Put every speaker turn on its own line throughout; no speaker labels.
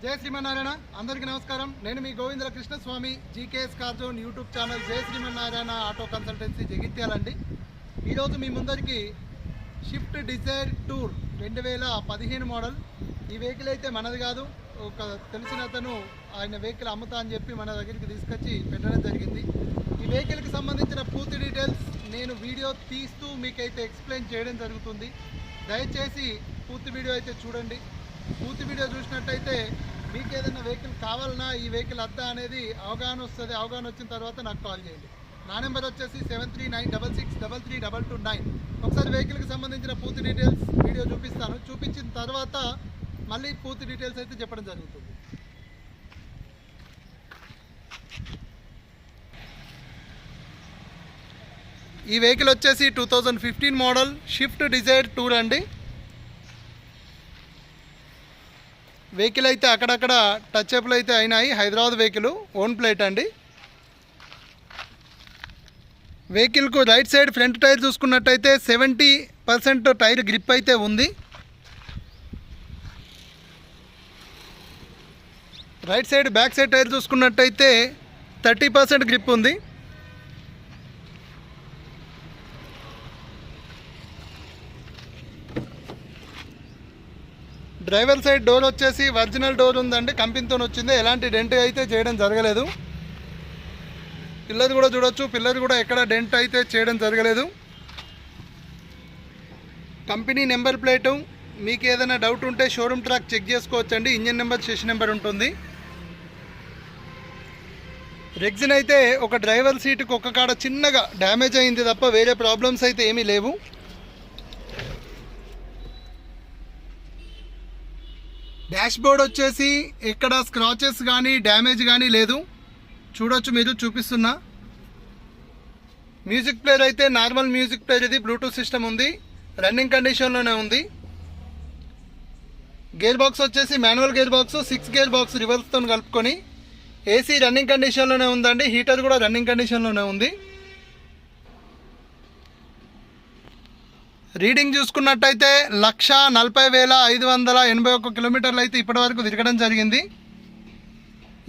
జయ శ్రీమన్నారాయణ. అందరికీ నమస్కారం. నేను మీ Govindala Krishnaswamy, GKS car zone YouTube channel Jaya Srimannarayana auto consultancy జగిత్యాలండి. ఈరోజు మీ ముందరికి షిఫ్ట్ డిజైర్ టూర్ 2015 మోడల్. ఈ వెహికల్ అయితే మనది కాదు, ఒక తెలిసిన అతను ఆయన వెహికల్ అమ్ముతా అని చెప్పి మన దగ్గరికి తీసుకొచ్చి పెట్టడం జరిగింది. ఈ వెహికల్కి సంబంధించిన పూర్తి డీటెయిల్స్ నేను వీడియో తీస్తూ మీకైతే ఎక్స్ప్లెయిన్ చేయడం జరుగుతుంది. దయచేసి పూర్తి వీడియో అయితే చూడండి. పూర్తి వీడియో చూసినట్టయితే మీకు ఏదైనా వెహికల్ కావాలన్నా, ఈ వెహికల్ అద్దా అనేది అవగాహన వస్తుంది. అవగాహన వచ్చిన తర్వాత నాకు కాల్ చేయండి. నా నెంబర్ వచ్చేసి 7396632229. ఒకసారి వెహికల్కి సంబంధించిన పూర్తి డీటెయిల్స్ వీడియో చూపిస్తాను. చూపించిన తర్వాత మళ్ళీ పూర్తి డీటెయిల్స్ అయితే చెప్పడం జరుగుతుంది. ఈ వెహికల్ వచ్చేసి 2015 మోడల్ షిఫ్ట్ డిజైర్ టూర్ అండి. వెహికల్ అయితే అక్కడక్కడ టచ్ అప్లు అయితే అయినాయి. హైదరాబాద్ వెహికల్, ఓన్ ప్లేట్ అండి. వెహికల్కు రైట్ సైడ్ ఫ్రంట్ టైర్ చూసుకున్నట్టయితే 70% టైర్ గ్రిప్ అయితే ఉంది. Right side back side tyre చూసుకున్నట్టయితే 30% గ్రిప్ ఉంది. డ్రైవర్ సైడ్ డోర్ వచ్చేసి ఒరిజినల్ డోర్ ఉందండి, కంపెనీతో వచ్చింది. ఎలాంటి డెంట్ అయితే చేయడం జరగలేదు. పిల్లర్ కూడా చూడొచ్చు, పిల్లర్ కూడా ఎక్కడ డెంట్ అయితే చేయడం జరగలేదు. Company number plate. మీకు ఏదైనా డౌట్ ఉంటే షోరూమ్ ట్రాక్ చెక్ చేసుకోవచ్చండి. ఇంజన్ నెంబర్, సెషన్ నెంబర్ ఉంటుంది. రెగ్జిన్ అయితే ఒక డ్రైవర్ సీటుకు ఒక కాడ చిన్నగా డ్యామేజ్ అయింది తప్ప వేరే ప్రాబ్లమ్స్ అయితే ఏమీ లేవు. డాష్ బోర్డ్ వచ్చేసి ఇక్కడ స్క్రాచెస్ కానీ డ్యామేజ్ కానీ లేదు, చూడొచ్చు మీరు, చూపిస్తున్నా. మ్యూజిక్ ప్లేయర్ అయితే నార్మల్ మ్యూజిక్ ప్లేయర్, ఇది బ్లూటూత్ సిస్టమ్ ఉంది, రన్నింగ్ కండిషన్లోనే ఉంది. గేర్ బాక్స్ వచ్చేసి manual gear box, 6 gear box రివర్స్తో కలుపుకొని. ఏసీ రన్నింగ్ కండిషన్లోనే ఉందండి, హీటర్ కూడా రన్నింగ్ కండిషన్లోనే ఉంది. రీడింగ్ చూసుకున్నట్టయితే 1,40,581 కిలోమీటర్లు అయితే ఇప్పటివరకు తిరగడం జరిగింది.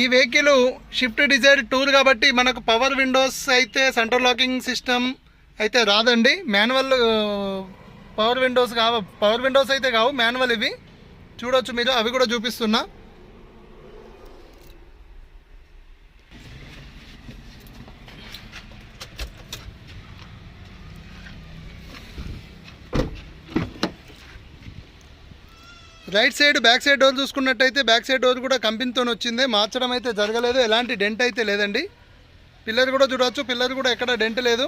ఈ వెహికల్ షిఫ్ట్ డిజైర్ టూర్ కాబట్టి మనకు పవర్ విండోస్ అయితే, సెంటర్ లాకింగ్ సిస్టమ్ అయితే రాదండి. మాన్యువల్ పవర్ విండోస్ అయితే కావు, మాన్యువల్ ఇవి. చూడొచ్చు మీరు, అవి కూడా చూపిస్తున్నా. Right side back side door చూసుకున్నట్టయితే బ్యాక్ సైడ్ డోర్ కూడా కంపెనీతో వచ్చింది, మార్చడం అయితే జరగలేదు. ఎలాంటి డెంట్ అయితే లేదండి. పిల్లర్ కూడా చూడవచ్చు, పిల్లర్ కూడా ఎక్కడ డెంట్ లేదు.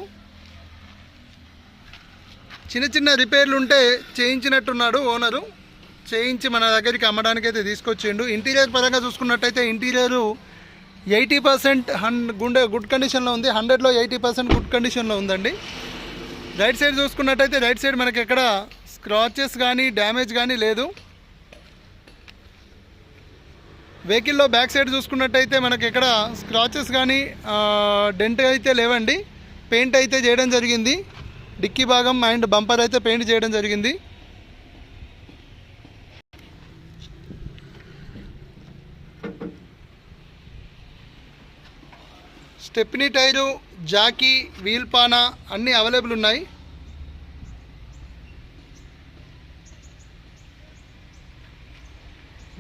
చిన్న చిన్న రిపేర్లు ఉంటే చేయించినట్టున్నాడు ఓనరు, చేయించి మన దగ్గరికి అమ్మడానికి అయితే తీసుకొచ్చిండు. ఇంటీరియర్ పరంగా చూసుకున్నట్టయితే ఇంటీరియర్ 80% గుడ్ కండిషన్లో ఉంది. 100లో 80% గుడ్ కండిషన్లో ఉందండి. రైట్ సైడ్ చూసుకున్నట్టయితే రైట్ సైడ్ మనకి ఎక్కడ స్క్రాచెస్ కానీ డ్యామేజ్ కానీ లేదు. వెహికల్లో బ్యాక్ సైడ్ చూసుకున్నట్టయితే మనకి ఎక్కడ స్క్రాచెస్ కానీ డెంట్ అయితే లేవండి. పెయింట్ అయితే చేయడం జరిగింది. డిక్కీ భాగం అండ్ బంపర్ అయితే పెయింట్ చేయడం జరిగింది. స్టెప్నీ టైరు, జాకీ, వీల్ పానా అన్నీ అవైలబుల్ ఉన్నాయి.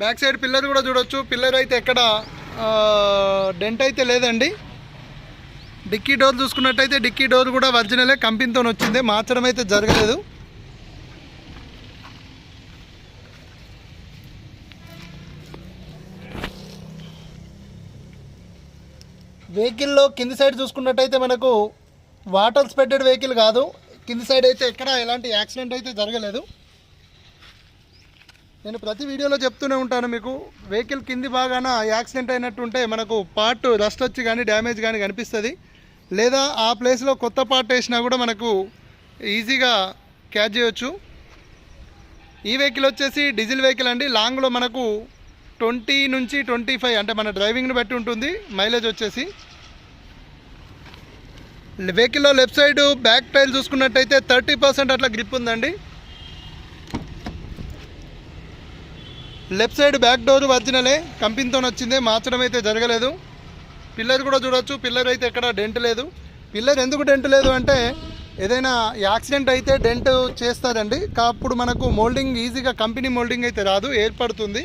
బ్యాక్ సైడ్ పిల్లర్ కూడా చూడొచ్చు, పిల్లర్ అయితే ఎక్కడ డెంట్ అయితే లేదండి. డిక్కీ డోర్ చూసుకున్నట్టయితే డిక్కీ డోర్ కూడా ఒరిజినలే, కంపెనీతో వచ్చింది, మార్చడం అయితే జరగలేదు. వెహికల్లో కింది సైడ్ చూసుకున్నట్టయితే మనకు వాటర్ స్ప్రెడెడ్ వెహికల్ కాదు. కింది సైడ్ అయితే ఎక్కడ ఎలాంటి యాక్సిడెంట్ అయితే జరగలేదు. నేను ప్రతి వీడియోలో చెప్తూనే ఉంటాను మీకు, వెహికల్ కింది బాగాన యాక్సిడెంట్ అయినట్టుంటే మనకు పార్ట్ రస్ట్ వచ్చి కానీ డ్యామేజ్ కానీ కనిపిస్తుంది. లేదా ఆ ప్లేస్లో కొత్త పార్ట్ వేసినా కూడా మనకు ఈజీగా క్యాచ్ చేయొచ్చు. ఈ వెహికల్ వచ్చేసి డీజిల్ వెహికల్ అండి. లాంగ్లో మనకు 20 నుంచి 25 అంటే మన డ్రైవింగ్ని బట్టి ఉంటుంది మైలేజ్ వచ్చేసి. వెహికల్లో లెఫ్ట్ సైడ్ బ్యాక్ టైర్ చూసుకున్నట్టయితే 30% అట్లా గ్రిప్ ఉందండి. లెఫ్ట్ సైడ్ బ్యాక్ డోర్ ఒరిజినలే, కంపెనీతో వచ్చిందే, మార్చడం అయితే జరగలేదు. పిల్లర్ కూడా చూడొచ్చు, పిల్లర్ అయితే ఎక్కడ డెంట్ లేదు. పిల్లర్ ఎందుకు డెంట్ లేదు అంటే ఏదైనా యాక్సిడెంట్ అయితే డెంట్ చేస్తారండి, అప్పుడు మనకు మోల్డింగ్ ఈజీగా కంపెనీ మోల్డింగ్ అయితే రాదు, ఏర్పడుతుంది.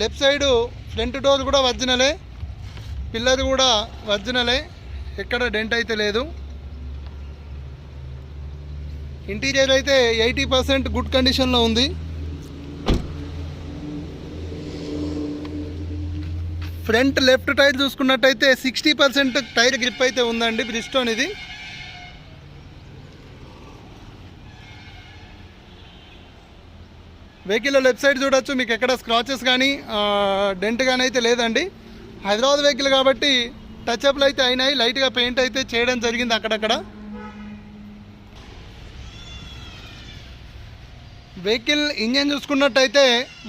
లెఫ్ట్ సైడు ఫ్రంట్ డోర్ కూడా ఒరిజినలే, పిల్లర్ కూడా ఒరిజినలే, ఎక్కడ డెంట్ అయితే లేదు. ఇంటీరియర్ అయితే 80% గుడ్ కండిషన్లో ఉంది. ఫ్రంట్ లెఫ్ట్ టైర్ చూసుకున్నట్టయితే 60% టైర్ గ్రిప్ అయితే ఉందండి, బ్రిస్టోన్ ఇది. వెహికల్లో లెఫ్ట్ సైడ్ చూడొచ్చు, మీకు ఎక్కడ స్క్రాచెస్ కానీ డెంట్ కానీ అయితే లేదండి. హైదరాబాద్ వెహికల్ కాబట్టి టచ్అప్లు అయితే అయినాయి, లైట్గా పెయింట్ అయితే చేయడం జరిగింది అక్కడక్కడ. వెహికల్ ఇంజన్ చూసుకున్నట్టయితే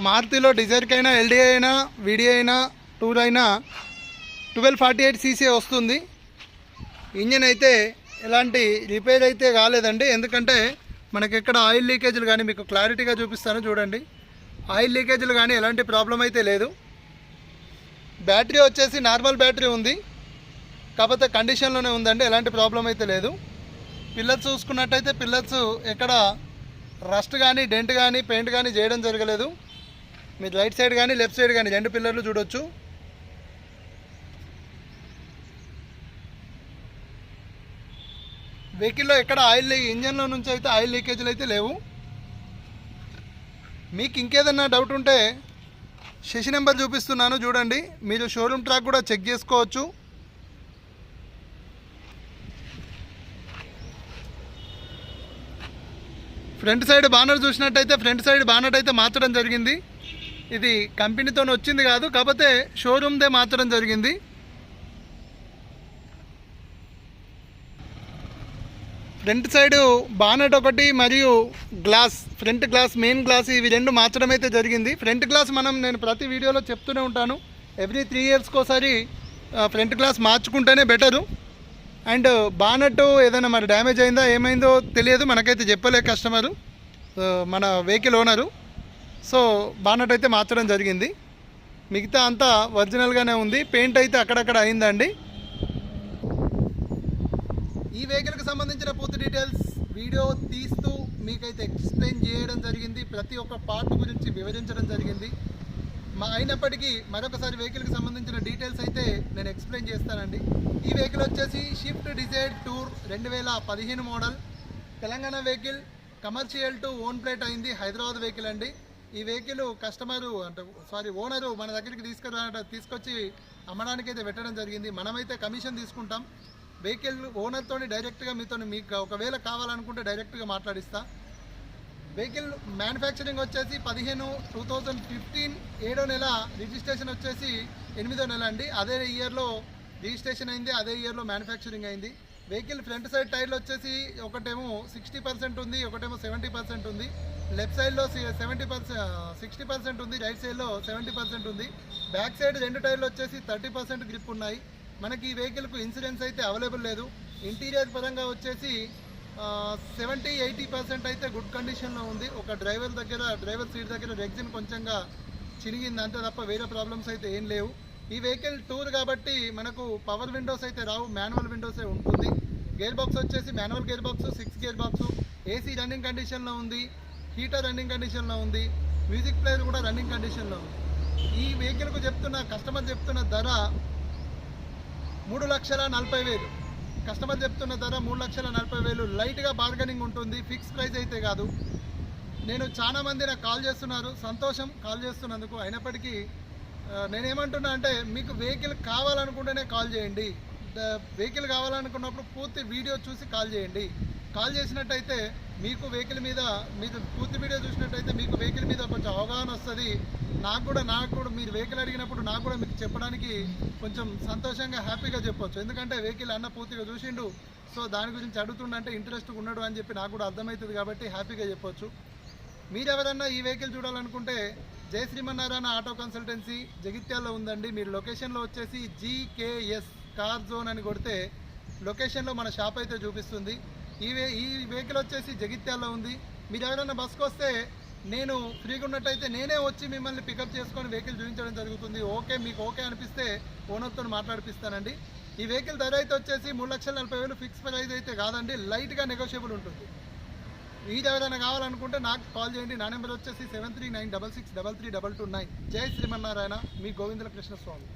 మారుతిలో డిజైర్కైనా, ఎల్డీ అయినా, వీడియో అయినా, టూర్ అయినా 1248 cc వస్తుంది. ఇంజన్ అయితే ఎలాంటి రిపేర్ అయితే కాలేదండి, ఎందుకంటే మనకి ఎక్కడ ఆయిల్ లీకేజీలు కానీ మీకు క్లారిటీగా చూపిస్తాను చూడండి. ఆయిల్ లీకేజీలు కానీ ఎలాంటి ప్రాబ్లం అయితే లేదు. బ్యాటరీ వచ్చేసి నార్మల్ బ్యాటరీ ఉంది, కాకపోతే కండిషన్లోనే ఉందండి, ఎలాంటి ప్రాబ్లం అయితే లేదు. పిల్లర్స్ చూసుకున్నట్టయితే పిల్లర్స్ ఎక్కడ రస్ట్ కానీ డెంట్ కానీ పెయింట్ కానీ చేయడం జరగలేదు. మీరు రైట్ సైడ్ కానీ లెఫ్ట్ సైడ్ కానీ రెండు పిల్లర్లు చూడొచ్చు. వెహికల్లో ఎక్కడ ఇంజన్లో నుంచి అయితే ఆయిల్ లీకేజీలు అయితే లేవు. మీకు ఇంకేదన్నా డౌట్ ఉంటే శశి నెంబర్ చూపిస్తున్నాను చూడండి, మీరు షోరూమ్ ట్రాక్ కూడా చెక్ చేసుకోవచ్చు. ఫ్రంట్ సైడ్ బానర్ చూసినట్టయితే ఫ్రంట్ సైడ్ బానర్ అయితే మార్చడం జరిగింది. ఇది కంపెనీతో వచ్చింది కాదు, కాకపోతే షోరూమ్దే మార్చడం జరిగింది. ఫ్రంట్ సైడ్ బానట్ ఒకటి మరియు glass, front glass, main glass, ఇవి రెండు మార్చడం అయితే జరిగింది. ఫ్రంట్ గ్లాస్ నేను ప్రతి వీడియోలో చెప్తూనే ఉంటాను, ఎవ్రీ 3 yearsకి ఒకసారి ఫ్రంట్ గ్లాస్ మార్చుకుంటేనే బెటరు. అండ్ బానట్ ఏదైనా మరి డ్యామేజ్ అయిందా ఏమైందో తెలియదు, మనకైతే చెప్పలే కస్టమరు, మన వెహికల్ ఓనరు. సో బానట్ అయితే మార్చడం జరిగింది, మిగతా అంతా ఒరిజినల్గానే ఉంది. పెయింట్ అయితే అక్కడక్కడ అయిందండి. ఈ వెహికల్కి సంబంధించిన పూర్తి డీటెయిల్స్ వీడియో తీస్తూ మీకైతే ఎక్స్ప్లెయిన్ చేయడం జరిగింది, ప్రతి ఒక్క పార్ట్ గురించి వివరించడం జరిగింది. అయినప్పటికీ మరొకసారి వెహికల్కి సంబంధించిన డీటెయిల్స్ అయితే నేను ఎక్స్ప్లెయిన్ చేస్తానండి. ఈ వెహికల్ వచ్చేసి Swift Dzire tour 2015 model, Telangana vehicle, commercial to own plate అయింది, హైదరాబాద్ వెహికల్ అండి. ఈ వెహికల్ ఓనరు మన దగ్గరికి తీసుకొచ్చి అమ్మడానికి అయితే పెట్టడం జరిగింది. మనమైతే కమిషన్ తీసుకుంటాం. వెహికల్ ఓనర్తో డైరెక్ట్గా మీకు ఒకవేళ కావాలనుకుంటే డైరెక్ట్గా మాట్లాడిస్తా. వెహికల్ మ్యానుఫ్యాక్చరింగ్ వచ్చేసి 15/2015 7వ నెల, రిజిస్ట్రేషన్ వచ్చేసి 8వ నెల అండి. అదే ఇయర్లో రిజిస్ట్రేషన్ అయింది, అదే ఇయర్లో మ్యానుఫ్యాక్చరింగ్ అయింది. వెహికల్ ఫ్రంట్ సైడ్ టైర్లు వచ్చేసి ఒకటేమో 60% ఉంది, ఒకటేమో 70% ఉంది. లెఫ్ట్ సైడ్లో 60% ఉంది, రైట్ సైడ్లో 70% ఉంది. బ్యాక్ సైడ్ రెండు టైర్లు వచ్చేసి 30% గ్రిప్ ఉన్నాయి. మనకి ఈ వెహికల్కు ఇన్సూరెన్స్ అయితే అవైలబుల్ లేదు. ఇంటీరియర్ పరంగా వచ్చేసి 70-80% అయితే గుడ్ కండిషన్లో ఉంది. ఒక డ్రైవర్ సీట్ దగ్గర రెగ్జిన్ కొంచెంగా చినిగింది అంతే తప్ప వేరే ప్రాబ్లమ్స్ అయితే ఏం లేవు. ఈ వెహికల్ టూర్ కాబట్టి మనకు పవర్ విండోస్ అయితే రావు, మాన్యువల్ విండోసే ఉంటుంది. గేర్ బాక్స్ వచ్చేసి manual gear box, 6 gear box, AC running కండిషన్లో ఉంది, హీటర్ రన్నింగ్ కండిషన్లో ఉంది, మ్యూజిక్ ప్లేయర్ కూడా రన్నింగ్ కండిషన్లో ఉంది. ఈ వెహికల్కు కస్టమర్ చెప్తున్న ధర 3,40,000. కస్టమర్ చెప్తున్న ధర 3,40,000. లైట్గా బార్గెనింగ్ ఉంటుంది, ఫిక్స్ ప్రైస్ అయితే కాదు. నేను చాలా మంది నాకు కాల్ చేస్తున్నారు, సంతోషం కాల్ చేస్తున్నందుకు. అయినప్పటికీ నేనేమంటున్నా అంటే మీకు వెహికల్ కావాలనుకుంటేనే కాల్ చేయండి. వెహికల్ కావాలనుకున్నప్పుడు పూర్తి వీడియో చూసి కాల్ చేయండి. కాల్ చేసినట్టయితే మీకు వెహికల్ మీద పూర్తి వీడియో చూసినట్టయితే మీకు వెహికల్ మీద కొంచెం అవగాహన వస్తుంది. నాకు కూడా మీరు వెహికల్ అడిగినప్పుడు నాకు కూడా మీకు చెప్పడానికి కొంచెం సంతోషంగా హ్యాపీగా చెప్పొచ్చు. ఎందుకంటే వెహికల్ అన్న పూర్తిగా చూసిండు, సో దాని గురించి అడుగుతుండంటే ఇంట్రెస్ట్గా ఉన్నాడు అని చెప్పి నాకు కూడా అర్థమవుతుంది కాబట్టి హ్యాపీగా చెప్పొచ్చు. మీరు ఎవరన్నా ఈ వెహికల్ చూడాలనుకుంటే జై శ్రీమన్నారాయణ ఆటో కన్సల్టెన్సీ జగిత్యాల్లో ఉందండి. మీరు లొకేషన్లో వచ్చేసి GKS కార్ జోన్ అని కొడితే లొకేషన్లో మన షాప్ అయితే చూపిస్తుంది. ఈ వెహికల్ వచ్చేసి జగిత్యాల్లో ఉంది. మీరు ఎవరైనా బస్కి వస్తే నేను ఫ్రీగా ఉన్నట్టయితే నేనే వచ్చి మిమ్మల్ని పికప్ చేసుకొని వెహికల్ చూపించడం జరుగుతుంది. ఓకే, మీకు ఓకే అనిపిస్తే ఓనర్తో మాట్లాడిపిస్తానండి. ఈ వెహికల్ ధర అయితే వచ్చేసి 3,40,000 ఫిక్స్ ప్రైస్ అయితే కాదండి, లైట్గా నెగోషియబుల్ ఉంటుంది. ఇది ఎవరైనా కావాలనుకుంటే నాకు కాల్ చేయండి. నా నెంబర్ వచ్చేసి 7396633229. జై శ్రీమన్నారాయణ, మీ గోవిందల కృష్ణస్వామి.